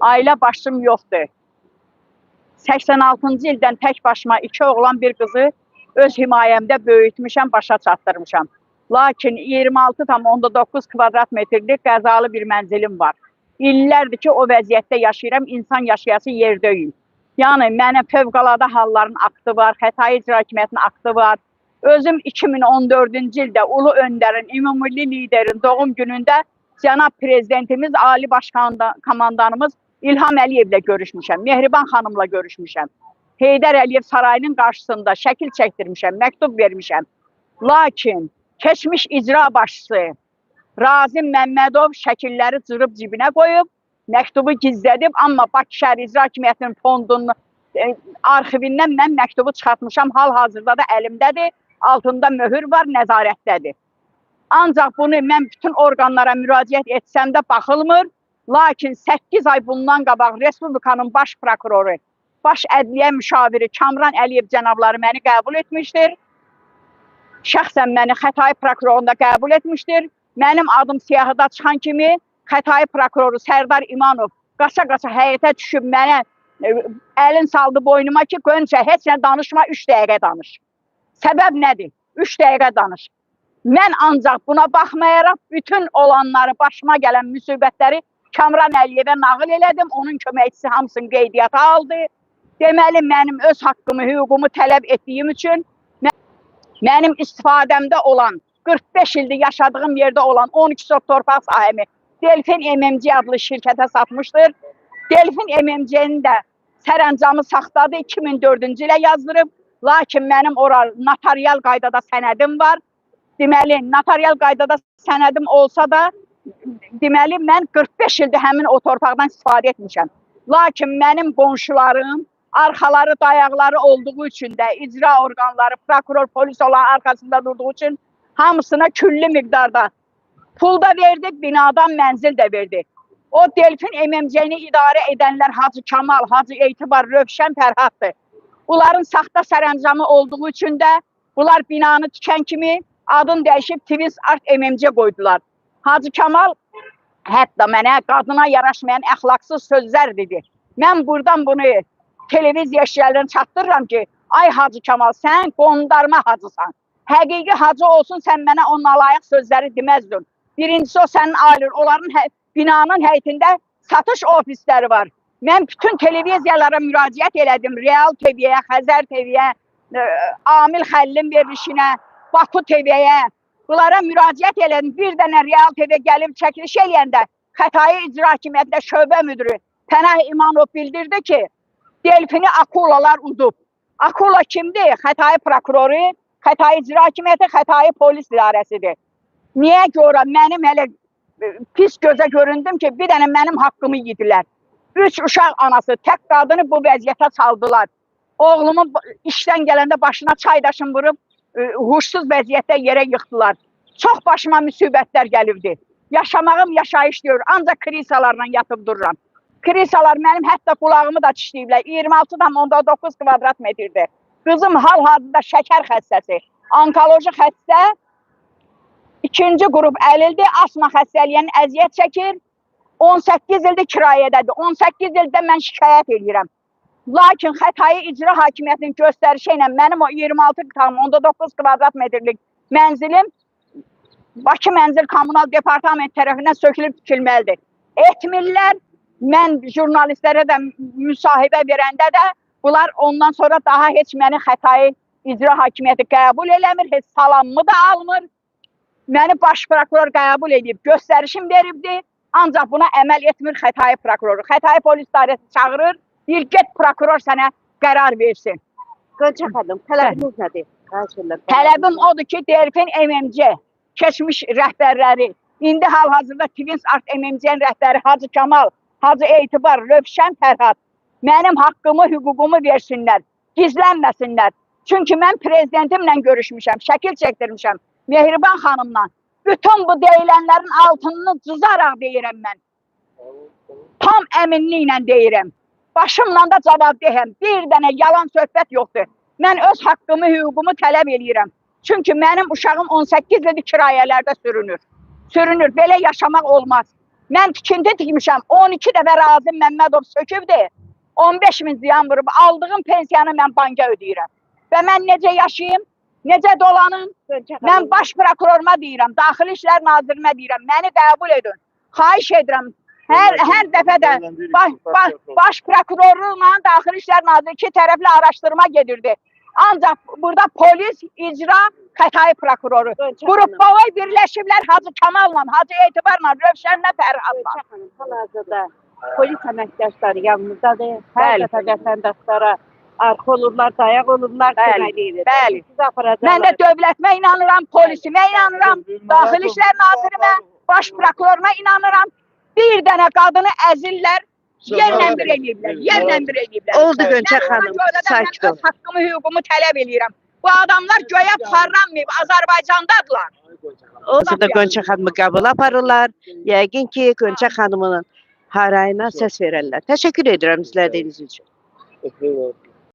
Ailə başım yoxdur. 86-cı ildən tək başıma 2 oğlan bir qızı öz himayəmdə böyütmüşəm, başa çatdırmışam. Lakin 26,9 kvadrat metrlik qəzalı bir mənzilim var. İllərdir ki, o vəziyyətdə yaşayıram, insan yaşayası yer deyil. Yəni, mənə fövqəladə halların aktı var, Xətai İcra Hakimiyyətinin aktı var. Özüm 2014-cü ildə Ulu Öndərin, Ümumilli liderin doğum günündə cənab prezidentimiz, Ali Baş Komandanımız İlham Əliyevlə görüşmüşəm, Mehriban xanımla görüşmüşəm. Heydər Əliyev sarayının qarşısında şəkil çəkdirmişəm, məktub vermişəm. Lakin keçmiş icra başçısı Razim Məmmədov şəkilləri cırıb cibinə qoyub, məktubu gizlədib, amma Bakı şəhər İcra Hakimiyyətinin fondunun arxivindən mən məktubu çıxartmışam, hal-hazırda da əlimdədir, altında möhür var, nəzarətdədir. Ancaq bunu mən bütün orqanlara müraciət etsəm də baxılmır. Lakin 8 ay bundan qabaq Respublikanın baş prokuroru, baş ədliyyə müşaviri Kamran Əliyev cənabları məni qəbul etmişdir. Şəxsən məni Xətai prokurorunda qəbul etmişdir. Mənim adım siyahıda çıxan kimi Xətai prokuroru Sərdar İmanov qaça-qaça həyətə düşüb mənə əlin saldı boynuma ki, Gönçə, heç nə danışma, 3 dəqiqə danış. Səbəb nədir? 3 dəqiqə danış. Mən ancaq buna baxmayaraq bütün olanları, başıma gələn müsibətləri Kamran Əliyevə nağıl elədim, onun köməkçisi hamısını qeydiyyata aldı. Deməli, mənim öz haqqımı, hüququmu tələb etdiyim üçün mənim istifadəmdə olan, 45 ildir yaşadığım yerdə olan 12 sot torpaq sahəmi Delfin MMC adlı şirkətə satmışdır. Delfin MMC-nin də sərəncamı saxtadır, 2004-cü ilə yazdırıb. Lakin mənim oral notarial qaydada sənədim var. Deməli, notarial qaydada sənədim olsa da, deməli, mən 45 ildir həmin o torpaqdan istifadə etmişəm. Lakin mənim qonşularım, arxaları, dayaqları olduğu üçün də icra orqanları, prokuror, polis olan arxasında durduğu üçün hamısına külli miqdarda pul da verdik, binadan mənzil də verdik. O Delfin MMC-ni idarə edənlər Hacı Kamal, Hacı Etibar, Rövşən Fərhaddır. Bunların saxta sərəncamı olduğu üçün də bunlar binanı tikən kimi adını dəyişib Twins Art MMC qoydular. Hacı Kamal hətta mənə qadına yaraşmayan əxlaqsız sözlər dedi. Mən buradan bunu televiziya işçilərinə çatdırıram ki, ay Hacı Kamal, sən qondarma hacısan. Həqiqi hacı olsun, sən mənə o nalayıq sözləri deməzdin. Birincisi o sənin ailen, onların binanın həyətində satış ofisləri var. Mən bütün televiziyalara müraciət elədim. Real TV-yə, Xəzər TV-yə, Amil Xəllin verilişinə, Baku TV-yə. Bunlara müraciət elədim. Bir dənə Real TV gəlib çəkiliş eləyəndə Xətai İcra Hakimiyyətində şöbə müdürü Pənah İmanov bildirdi ki, Delfini akulalar udub. Akula kimdir? Xətai prokuroru, Xətai İcra Hakimiyyəti, Xətai polis idarəsidir. Niyə görə mənim hələ pis gözə göründüm ki, bir dənə mənim haqqımı yedilər. 3 uşaq anası, tək qadını bu vəziyyətə saldılar. Oğlumu işdən gələndə başına çay daşın vurub, huşsuz vəziyyətdə yerə yıxdılar. Çox başıma müsibətlər gəlirdi. Yaşamağım yaşayış deyir, ancaq krisalarla yatıb dururam. Krisalar mənim hətta qulağımı da çişləyiblər. 26,9 kvadrat metrdir. Qızım hal-hazırda şəkər xəstəsi, onkoloji xəstə, 2-ci qrup əlildir, asma xəstəliyinin əziyyət çəkir. 18 ildir kirayədədir. 18 ildə mən şikayət edirəm. Lakin Xətai İcra Hakimiyyətinin göstərişi ilə mənim o 26,9 kvadrat metrlik mənzilim Bakı Mənzil Kommunal Departament tərəfindən sökülüb tikilməlidir. Etmirlər, mən jurnalistlərə də müsahibə verəndə də bunlar ondan sonra daha heç məni Xətai İcra Hakimiyyəti qəbul eləmir, heç salamımı da almır. Məni baş prokuror qəbul edib, göstərişim veribdi. Ancaq buna əməl etmir Xətai prokuroru. Xətai polis idarəsi çağırır, bir get prokuror sənə qərar versin. Gönçə xanım, tələbiniz nədir? Tələbim odur ki, Delfin MMC keçmiş rəhbərləri, indi hal-hazırda Twins Art MMC-nin rəhbəri Hacı Kamal, Hacı Etibar, Rövşən Fərhad mənim haqqımı, hüququmu versinlər, gizlənməsinlər. Çünki mən prezidentimlə görüşmüşəm, şəkil çəkdirmişəm, Mehriban xanımla. Bütün bu deyilənlərin altını cızaraq deyirəm mən. Tam əminliklə deyirəm. Başımla da cavab deyəm. Bir dənə yalan söhbət yoxdur. Mən öz haqqımı, hüququmu tələb edirəm. Çünki mənim uşağım 18 ildir kirayələrdə sürünür. Sürünür. Belə yaşamaq olmaz. Mən tikinti tikmişəm. 12 dəfə Razım Məmmədov sökübdü. 15 min ziyan vurub. Aldığım pensiyanı mən banka ödəyirəm. Və mən necə yaşayayım? Necə dolanım? Mən baş prokuroruma deyirəm, Daxili İşlər Nazirinə deyirəm, məni qəbul edin. Xahiş edirəm. Hər dəfə də baş prokurorluqla Daxili İşlər Naziri iki tərəfli araşdırma gedirdi. Ancaq burada polis, icra, Xətai prokuroru. Qrupboy birləşiblər Hacı Kamal'la, Hacı Etibar'la, Rövşənlə, Fərhadla. Hal-hazırda polis əməkdaşları yanımızdadır. Hər Bəli. dəfə vətəndaşlara arxa olurlar, dayaq olurlar, Bəli, kömək edirlər. bəli. Sizi aparacaqlar. Mən də dövlətimə inanıram, polisimə inanıram, Daxili İşlər Nazirimə, baş prokuroruna inanıram. Bir dənə qadını əzirlər, yerlə bir eləyiblər, yerlə bir eləyiblər. Oldu Gönçə xanım, sakit ol. Mən öz haqqımı, hüququmu tələb eləyirəm. Bu adamlar göyə parlanmayıb, Azərbaycandadırlar. Orada da Gönçə xanımı qəbul aparırlar. Yəqin ki, Gönçə xanımının harayına səs verərlər. Təşəkkür edirəm izlədiyiniz üçün.